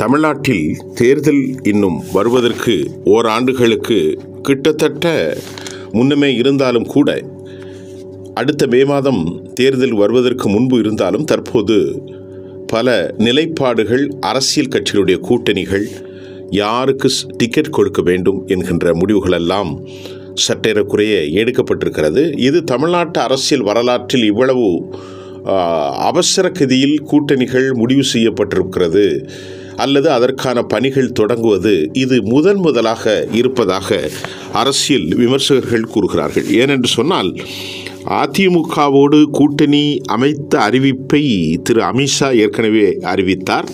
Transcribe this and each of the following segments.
தமிழ்நாட்டில் தேர்தல் இன்னும் வருவதற்கு ஓராண்டுகளுக்கு கிட்டத்தட்ட முன்னமே இருந்தாலும் கூட, அடுத்த மே மாதம் தேர்தல் வருவதற்கு முன்பு இருந்தாலும் தற்போது பல நிலைப்பாடுகள், அரசியல் கட்சிகளுடைய கூட்டணிகள் யாருக்கு டிக்கெட் கொடுக்க வேண்டும் என்கின்ற முடிவுகளெல்லாம் சற்றேறக்குறைய எடுக்கப்பட்டிருக்கிறது. இது தமிழ்நாட்டு அரசியல் வரலாற்றில் இவ்வளவு அவசர கதியில் கூட்டணிகள் முடிவு செய்யப்பட்டிருக்கிறது அல்லது அதற்கான பணிகள் தொடங்குவது இது முதலாக இருப்பதாக அரசியல் விமர்சகர்கள் கூறுகிறார்கள். ஏனென்று சொன்னால், அதிமுகவோடு கூட்டணி அமைத்த அறிவிப்பை திரு அமித்ஷா ஏற்கனவே அறிவித்தார்.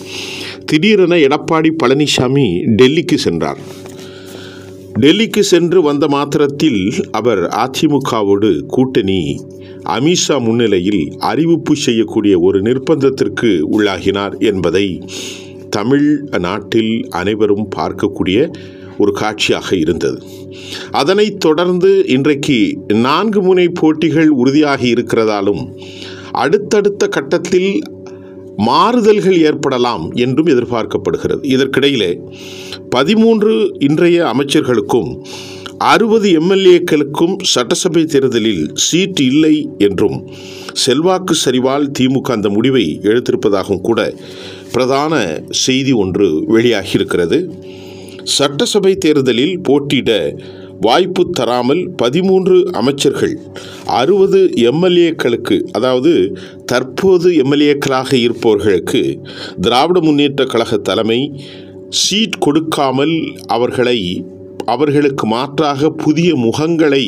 திடீரென எடப்பாடி பழனிசாமி டெல்லிக்கு சென்றார். டெல்லிக்கு சென்று வந்த மாத்திரத்தில் அவர் அதிமுகவோடு கூட்டணி அமித்ஷா முன்னிலையில் அறிவிப்பு செய்யக்கூடிய ஒரு நிர்பந்தத்திற்கு உள்ளாகினார் என்பதை தமிழ் நாட்டில் அனைவரும் பார்க்கக்கூடிய ஒரு காட்சியாக இருந்தது. அதனைத் தொடர்ந்து இன்றைக்கு 4 முனை போட்டிகள் உறுதியாகி இருக்கிறதாலும் அடுத்தடுத்த கட்டத்தில் மாறுதல்கள் ஏற்படலாம் என்றும் எதிர்பார்க்கப்படுகிறது. இதற்கிடையிலே 13 இன்றைய அமைச்சர்களுக்கும் 60 எம்எல்ஏக்களுக்கும் சட்டசபை தேர்தலில் சீட் இல்லை என்றும், செல்வாக்கு சரிவால் திமுக அந்த முடிவை எடுத்திருப்பதாகவும் கூட பிரதான செய்தி ஒன்று வெளியாகியிருக்கிறது. சட்டசபை தேர்தலில் போட்டியிட வாய்ப்பு தராமல் 13 அமைச்சர்கள் 60 எம்எல்ஏக்களுக்கு, அதாவது தற்போது எம்எல்ஏக்களாக இருப்பவர்களுக்கு திராவிட முன்னேற்ற கழக தலைமை சீட் கொடுக்காமல் அவர்களுக்கு மாற்றாக புதிய முகங்களை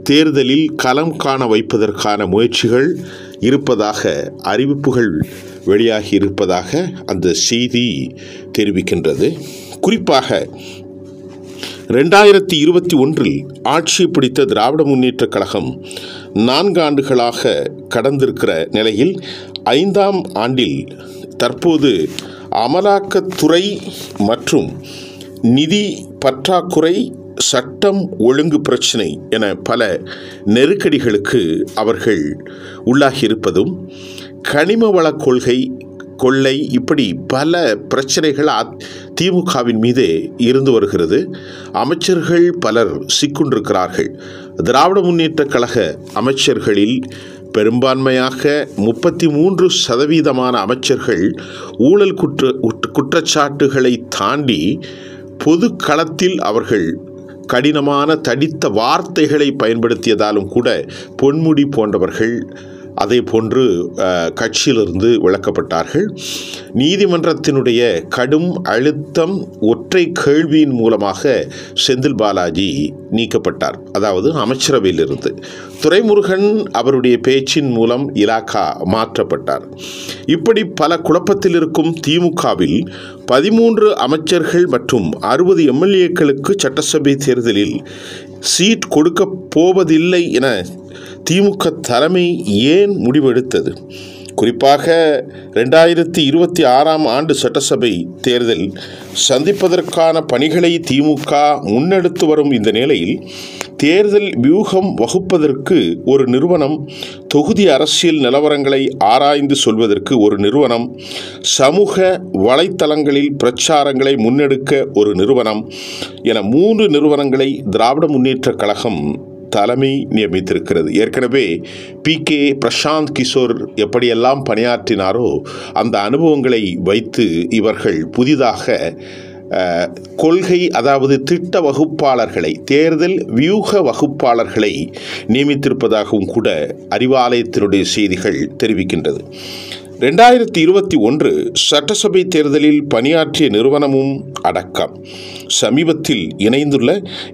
தேர்தலில் களம் காண வைப்பதற்கான முயற்சிகள் இருப்பதாக அறிவிப்புகள் வெளியாகி இருப்பதாக அந்த செய்தி தெரிவிக்கின்றது. குறிப்பாக 2021 ஆட்சி பிடித்த திராவிட முன்னேற்ற கழகம் 4 ஆண்டுகளாக கடந்திருக்கிற நிலையில் 5ஆம் ஆண்டில் தற்போது அமலாக்கத்துறை மற்றும் நிதி பற்றாக்குறை, சட்டம் ஒழுங்கு பிரச்சினை என பல நெருக்கடிகளுக்கு அவர்கள் உள்ளாகியிருப்பதும், கனிம வள கொள்ளை இப்படி பல பிரச்சனைகள் திமுகவின் மீதே இருந்து வருகிறது. அமைச்சர்கள் பலர் சிக்குண்டிருக்கிறார்கள். திராவிட முன்னேற்ற கழக அமைச்சர்களில் பெரும்பான்மையாக 33% அமைச்சர்கள் ஊழல் குற்றச்சாட்டுகளை தாண்டி பொது களத்தில் அவர்கள் கடினமான தடித்த வார்த்தைகளை பயன்படுத்தியதாலும் கூட பொன்முடி போன்றவர்கள் அதே போன்று கட்சியிலிருந்து விலக்கப்பட்டார்கள். நீதிமன்றத்தினுடைய கடும் அழுத்தம், ஒற்றை கேள்வியின் மூலமாக செந்தில் பாலாஜி நீக்கப்பட்டார், அதாவது அமைச்சரவையிலிருந்து. துரைமுருகன் அவருடைய பேச்சின் மூலம் இலாக்கா மாற்றப்பட்டார். இப்படி பல குழப்பத்தில் இருக்கும் திமுகவில் 13 அமைச்சர்கள் மற்றும் 60 எம்எல்ஏக்களுக்கு சட்டசபை தேர்தலில் சீட் கொடுக்க போவதில்லை என திமுக தலைமை ஏன் முடிவெடுத்தது? குறிப்பாக 2026ஆம் ஆண்டு சட்டசபை தேர்தல் சந்திப்பதற்கான பணிகளை திமுக முன்னெடுத்து வரும் இந்த நிலையில், தேர்தல் வியூகம் வகுப்பதற்கு ஒரு நிறுவனம், தொகுதி அரசியல் நிலவரங்களை ஆராய்ந்து சொல்வதற்கு ஒரு நிறுவனம், சமூக வலைத்தளங்களில் பிரச்சாரங்களை முன்னெடுக்க ஒரு நிறுவனம் என 3 நிறுவனங்களை திராவிட முன்னேற்ற கழகம் தலைமை நியமித்திருக்கிறது. ஏற்கனவே PK பிரசாந்த் கிஷோர் எப்படியெல்லாம் பணியாற்றினாரோ அந்த அனுபவங்களை வைத்து இவர்கள் புதிதாக கொள்கை, அதாவது திட்ட வகுப்பாளர்களை, தேர்தல் வியூக வகுப்பாளர்களை நியமித்திருப்பதாகவும் கூட அறிவாலயத்தினுடைய செய்திகள் தெரிவிக்கின்றது. 2021 சட்டசபை தேர்தலில் பணியாற்றிய நிறுவனமும் அடக்கம். சமீபத்தில் இணைந்துள்ள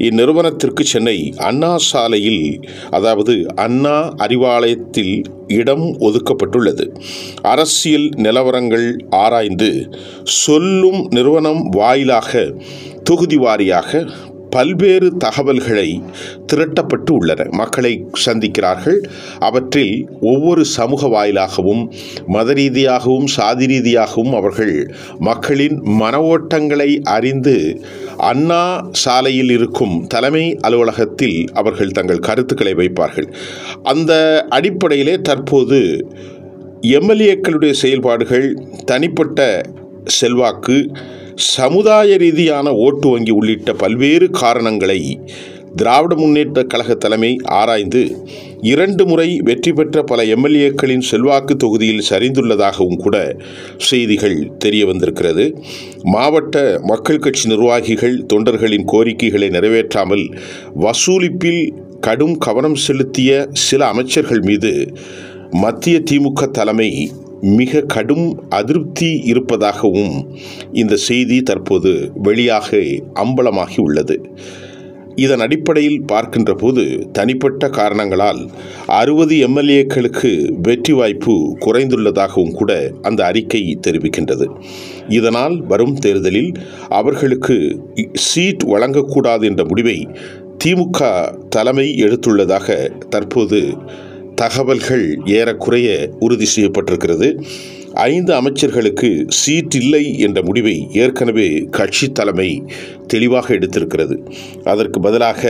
இந்நிறுவனத்திற்கு சென்னை அண்ணா சாலையில், அதாவது அண்ணா அறிவாலயத்தில் இடம் ஒதுக்கப்பட்டுள்ளது. அரசியல் நிலவரங்கள் ஆராய்ந்து சொல்லும் நிறுவனம் வாயிலாக தொகுதி வாரியாக பல்வேறு தகவல்களை திரட்டப்பட்டு உள்ளன. மக்களை சந்திக்கிறார்கள். அவற்றில் ஒவ்வொரு சமூக வாயிலாகவும், மத ரீதியாகவும், சாதி ரீதியாகவும் அவர்கள் மக்களின் மன ஓட்டங்களை அறிந்து அண்ணா சாலையில் இருக்கும் தலைமை அலுவலகத்தில் அவர்கள் தங்கள் கருத்துக்களை வைப்பார்கள். அந்த அடிப்படையிலே தற்போது எம்எல்ஏக்களுடைய செயல்பாடுகள், தனிப்பட்ட செல்வாக்கு, சமுதாய ரீதியான ஓட்டு வங்கி உள்ளிட்ட பல்வேறு காரணங்களை திராவிட முன்னேற்ற கழக தலைமை ஆராய்ந்து 2 முறை வெற்றி பெற்ற பல எம்எல்ஏக்களின் செல்வாக்கு தொகுதியில் சரிந்துள்ளதாகவும் கூட செய்திகள் தெரிய வந்திருக்கிறது. மாவட்ட மக்கள் கட்சி நிர்வாகிகள் தொண்டர்களின் கோரிக்கைகளை நிறைவேற்றாமல் வசூலிப்பில் கடும் கவனம் செலுத்திய சில அமைச்சர்கள் மீது மத்திய திமுக தலைமை மிக கடும் அதிருப்தி இருப்பதாகவும் இந்த செய்தி தற்போது வெளியாக அம்பலமாகி உள்ளது. இதன் அடிப்படையில் பார்க்கின்ற போது தனிப்பட்ட காரணங்களால் 60 எம்எல்ஏக்களுக்கு வெற்றி வாய்ப்பு குறைந்துள்ளதாகவும் கூட அந்த அறிக்கை தெரிவிக்கின்றது. இதனால் வரும் தேர்தலில் அவர்களுக்கு சீட் வழங்கக்கூடாது என்ற முடிவை திமுக தலைமை எடுத்துள்ளதாக தற்போது தகவல்கள் ஏறக்குறைய உறுதி செய்யப்பட்டிருக்கிறது. 5 அமைச்சர்களுக்கு சீட் இல்லை என்ற முடிவை ஏற்கனவே கட்சி தலைமை தெளிவாக எடுத்திருக்கிறது. அதற்கு பதிலாக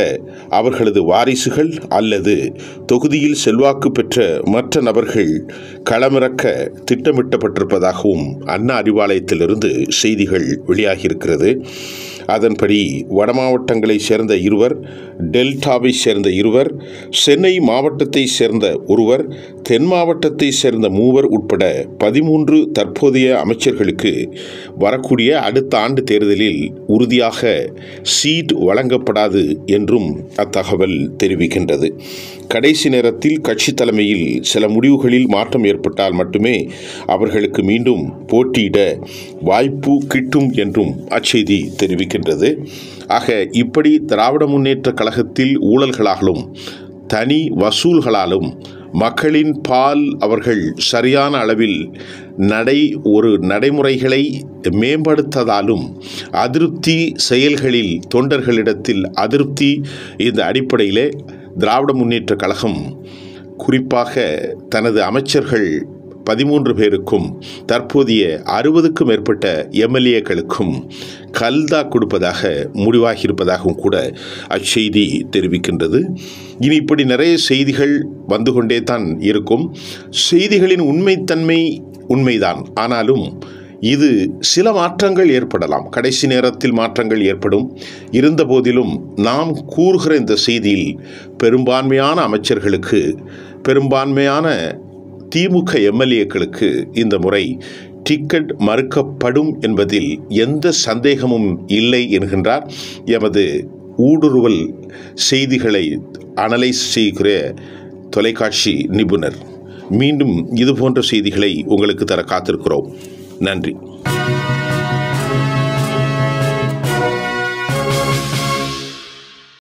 அவர்களது வாரிசுகள் அல்லது தொகுதியில் செல்வாக்கு பெற்ற மற்ற நபர்கள் களமிறக்க திட்டமிட்டப்பட்டிருப்பதாகவும் அண்ணா அறிவாலயத்திலிருந்து செய்திகள் வெளியாகியிருக்கிறது. அதன்படி வட மாவட்டங்களைச் சேர்ந்த 2, டெல்டாவை சேர்ந்த 2, சென்னை மாவட்டத்தை சேர்ந்த 1, தென் மாவட்டத்தை சேர்ந்த 3 உட்பட 13 தற்போதைய அமைச்சர்களுக்கு வரக்கூடிய அடுத்த ஆண்டு தேர்தலில் உறுதியாக சீட் வழங்கப்படாது என்றும் அத்தகவல் தெரிவிக்கின்றது. கடைசி நேரத்தில் கட்சி தலைமையில் சில முடிவுகளில் மாற்றம் ஏற்பட்டால் மட்டுமே அவர்களுக்கு மீண்டும் போட்டியிட வாய்ப்பு கிட்டும் என்றும் அச்செய்தி தெரிவிக்கின்றது. ஆக இப்படி திராவிட முன்னேற்ற கழகத்தில் ஊழல்களாலும் தனி வசூல்களாலும் மக்களின் பால் அவர்கள் சரியான அளவில் நடைமுறைகளை மேம்படுத்ததாலும் அதிருப்தி செயல்களில் தொண்டர்களிடத்தில் அதிருப்தி இந்த அடிப்படையிலே திராவிட முன்னேற்ற கழகம் குறிப்பாக தனது அமைச்சர்கள் 13 பேருக்கும் தற்போதைய 60க்கும் மேற்பட்ட எம்எல்ஏக்களுக்கும் கல்தா கொடுப்பதாக முடிவாகியிருப்பதாகவும் கூட அச்செய்தி தெரிவிக்கின்றது. இனி இப்படி நிறைய செய்திகள் வந்து கொண்டே தான் இருக்கும். செய்திகளின் உண்மைத்தன்மை உண்மைதான், ஆனாலும் இது சில மாற்றங்கள் ஏற்படலாம், கடைசி நேரத்தில் மாற்றங்கள் ஏற்படும். இருந்த போதிலும் நாம் கூறுகிற இந்த செய்தியில் பெரும்பான்மையான அமைச்சர்களுக்கு, பெரும்பான்மையான திமுக எம்எல்ஏக்களுக்கு இந்த முறை டிக்கெட் மறுக்கப்படும் என்பதில் எந்த சந்தேகமும் இல்லை என்கின்றார் எமது ஊடுருவல் செய்திகளை அனலைஸ் செய்கிற தொலைக்காட்சி நிபுணர். மீண்டும் இதுபோன்ற செய்திகளை உங்களுக்கு தர காத்திருக்கிறோம். நன்றி.